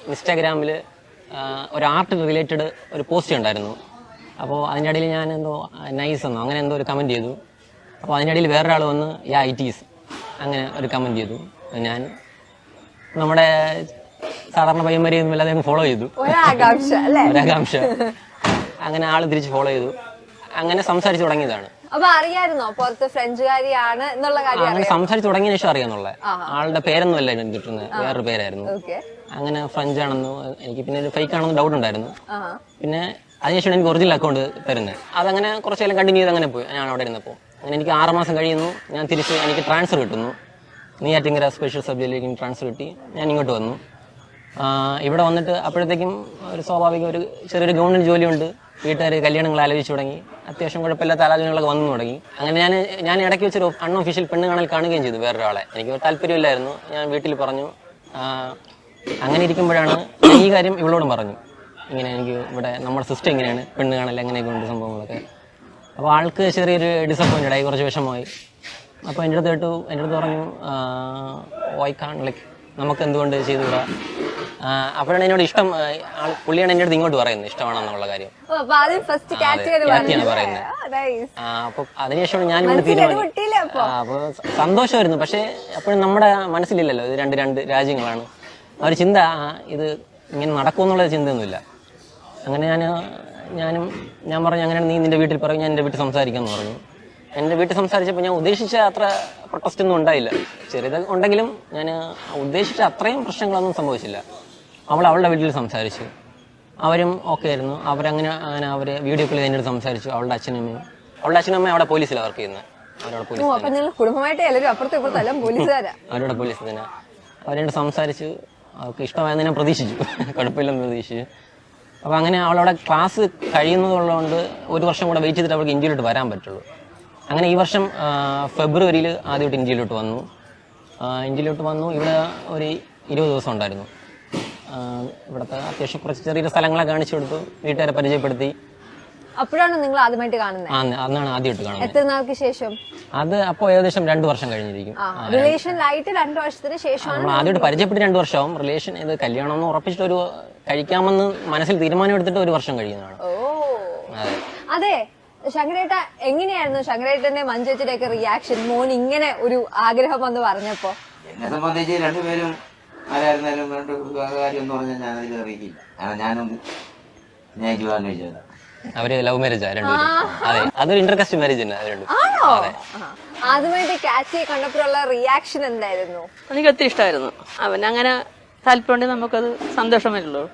ഇൻസ്റ്റാഗ്രാമിൽ ഒരു art related ഒരു പോസ്റ്റ് ഉണ്ടായിരുന്നു. അപ്പോൾ അതിൻ്റെ ഇടയിൽ ഞാൻ എന്തോ നൈസ് എന്നോ അങ്ങനെ എന്തോ ഒരു കമൻറ്റ് ചെയ്തു. അപ്പോൾ അതിൻ്റെ ഇടയിൽ വേറൊരാൾ വന്ന് IT അങ്ങനെ ഒരു കമൻറ്റ് ചെയ്തു. ഞാൻ നമ്മുടെ സാധാരണ പയ്യന്മാരെയൊന്നും അല്ലാതെ ഫോളോ ചെയ്തു. ഒരാകാംക്ഷ അങ്ങനെ ആൾ തിരിച്ച് ഫോളോ ചെയ്തു. അങ്ങനെ സംസാരിച്ച് തുടങ്ങിയതാണ്. അപ്പൊ അറിയായിരുന്നോ പുറത്ത് ഫ്രഞ്ചുകാരിയാണ് എന്നുള്ള കാര്യം? അങ്ങനെ സംസാരിച്ച് തുടങ്ങിയ ശേഷം അറിയാന്നുള്ള ആളുടെ പേരൊന്നും അല്ല കിട്ടുന്നത്, വേറൊരു പേരായിരുന്നു. അങ്ങനെ ഫ്രഞ്ച് ആണെന്ന് എനിക്ക് പിന്നെ ഫേക്ക് ആണെന്ന് ഡൗട്ട് ഉണ്ടായിരുന്നു. പിന്നെ അതിനുശേഷം എനിക്ക് ഒറിജിനൽ അക്കൗണ്ട് തരുന്നത്. അതങ്ങനെ കുറച്ചെല്ലാം കണ്ടിന്യൂ ചെയ്ത് അങ്ങനെ പോയി. ഞാൻ അവിടെ ഇരുന്നപ്പോൾ അങ്ങനെ എനിക്ക് 6 മാസം കഴിയുന്നു. ഞാൻ തിരിച്ച് എനിക്ക് ട്രാൻസ്ഫർ കിട്ടുന്നു. നെയ്യാറ്റിൻകര സ്പെഷ്യൽ സബ്ജക്റ്റിലേക്ക് ട്രാൻസ്ഫർ കിട്ടി. ഞാൻ ഇങ്ങോട്ട് വന്നു. ഇവിടെ വന്നിട്ട് അപ്പോഴത്തേക്കും ഒരു സ്വാഭാവിക ഒരു ചെറിയൊരു ഗവൺമെന്റ് ജോലിയുണ്ട്. വീട്ടുകാർ കല്യാണങ്ങൾ ആലോചിച്ച് തുടങ്ങി. അത്യാവശ്യം കുഴപ്പമില്ലാത്ത ആലോചനകളൊക്കെ വന്നു തുടങ്ങി. അങ്ങനെ ഞാൻ ഇടയ്ക്ക് വെച്ചൊരു അൺഒഫീഷ്യൽ പെണ്ണ് കാണൽ കാണുകയും ചെയ്തു വേറൊരാളെ. എനിക്ക് താല്പര്യമില്ലായിരുന്നു. ഞാൻ വീട്ടിൽ പറഞ്ഞു. അങ്ങനെ ഇരിക്കുമ്പോഴാണ് ഞാൻ ഈ കാര്യം ഇവളോടും പറഞ്ഞു. ഇങ്ങനെ എനിക്ക് ഇവിടെ നമ്മുടെ സിസ്റ്റം ഇങ്ങനെയാണ്, പെണ്ണ് കാണൽ അങ്ങനെയൊക്കെ ഉണ്ട് സംഭവങ്ങളൊക്കെ. അപ്പോൾ ആൾക്ക് ചെറിയൊരു ഡിസപ്പോയിൻറ്റഡ് ആയി, കുറച്ച് വിഷമമായി. അപ്പോൾ എൻ്റെ അടുത്ത് പറഞ്ഞു ലൈക്ക് നമുക്ക് എന്തുകൊണ്ട് ചെയ്തുകൂടാ. അപ്പോഴാണ് എന്നോട് ഇഷ്ടം, പുള്ളിയാണ് എൻ്റെ അടുത്ത് ഇങ്ങോട്ട് പറയുന്നത് ഇഷ്ടമാണെന്നുള്ള കാര്യം പറയുന്നത്. അപ്പൊ അതിനുശേഷമാണ് ഞാൻ ഇവിടെ തീരുമാനിച്ചത്. അപ്പൊ സന്തോഷമായിരുന്നു. പക്ഷെ അപ്പോഴും നമ്മുടെ മനസ്സിലില്ലല്ലോ, ഇത് രണ്ട് രാജ്യങ്ങളാണ്. ആ ഒരു ചിന്ത, ഇത് ഇങ്ങനെ നടക്കുമെന്നുള്ള ചിന്തയൊന്നുമില്ല. അങ്ങനെ ഞാൻ പറഞ്ഞു, അങ്ങനെ നീ നിന്റെ വീട്ടിൽ പറയും, ഞാൻ എൻ്റെ വീട്ടിൽ സംസാരിക്കാമെന്ന് പറഞ്ഞു. എൻ്റെ വീട്ടിൽ സംസാരിച്ചപ്പോൾ ഞാൻ ഉദ്ദേശിച്ച അത്ര പ്രൊട്ടസ്റ്റ് ഒന്നും ഉണ്ടായില്ല. ചെറിയത് ഉണ്ടെങ്കിലും ഞാൻ ഉദ്ദേശിച്ച അത്രയും പ്രശ്നങ്ങളൊന്നും സംഭവിച്ചില്ല. അവളുടെ വീട്ടിൽ സംസാരിച്ചു. അവരും ഓക്കെ ആയിരുന്നു. അവരങ്ങനെ അവർ വീഡിയോ കോൾ എൻ്റെ അടുത്ത് സംസാരിച്ചു. അവളുടെ അച്ഛനും അമ്മയും അവിടെ പോലീസിലാണ് വർക്ക് ചെയ്യുന്നത്. അവരോട് പോലീസ് തന്നെ. അവരോട് സംസാരിച്ചു. അവർക്ക് ഇഷ്ടമായെന്ന് ഞാൻ പ്രതീക്ഷിച്ചു. കുഴപ്പമില്ലെന്ന് പ്രതീക്ഷിച്ചു. അപ്പോൾ അങ്ങനെ അവളവിടെ ക്ലാസ് കഴിയുന്നതുള്ളതുകൊണ്ട് 1 വർഷം കൂടെ വെയിറ്റ് ചെയ്തിട്ട് അവൾക്ക് ഇന്ത്യയിലോട്ട് വരാൻ പറ്റുള്ളൂ. അങ്ങനെ ഈ വർഷം ഫെബ്രുവരിയിൽ ആദ്യമായിട്ട് ഇന്ത്യയിലോട്ട് വന്നു. ഇവിടെ ഒരു 20 ദിവസം ഉണ്ടായിരുന്നു. ഇവിടുത്തെ അത്യാവശ്യം കുറച്ച് ചെറിയ സ്ഥലങ്ങളെ കാണിച്ചു കൊടുത്തു, വീട്ടുകാരെ പരിചയപ്പെടുത്തി. അപ്പോഴാണ് നിങ്ങൾ ആദ്യമായിട്ട് കാണുന്നത്? അന്നാണ് ആദ്യമായിട്ട് കാണുന്നത്. എത്ര നാൾക്ക് ശേഷം? അത് അപ്പോൾ ഏകദേശം 2 വർഷം കഴിഞ്ഞിരിക്കും. റിലേഷനിലായിട്ട് 2 വർഷത്തിന് ശേഷമാണ് നമ്മൾ ആദ്യമായിട്ട് പരിചയപ്പെട്ട് 2 വർഷമാവും. റിലേഷൻ ഇത് കല്യാണം എന്ന് ഉറപ്പിച്ചിട്ട് ഒരു കഴിക്കാമെന്ന് മനസ്സിൽ തീരുമാനം എടുത്തിട്ട് 1 വർഷം കഴിയുന്നതാണ്. അതെ. ശങ്കരേട്ട, എങ്ങനെയായിരുന്നു ശങ്കരേട്ടന്റെ മഞ്ജുചേച്ചിയുടെ ഒക്കെ റിയാക്ഷൻ മോൻ ഇങ്ങനെ ഒരു ആഗ്രഹം വന്ന് പറഞ്ഞപ്പോ? എന്നെ സംബന്ധിച്ച് രണ്ടുപേരും ആരായിരുന്നാലും കാര്യം എന്ന് പറഞ്ഞാൽ ഞാൻ അതിൽ അറിയിക്കില്ല. കാരണം ഞാനൊന്ന് ചോദിച്ചത് അവര് ലവ് മാരേജ് അതെ, അതൊരു ഇന്റർകാസ്റ്റ് മാരേജ് തന്നെ. ആദ്യമായിട്ട് കാച്ചിയെ കണ്ടപ്പോഴുള്ള റിയാക്ഷൻ എന്തായിരുന്നു? എനിക്ക് ഒത്തിരി ഇഷ്ടമായിരുന്നു. അവൻ അങ്ങനെ താല്പര്യം നമുക്കത് സന്തോഷമല്ലോ.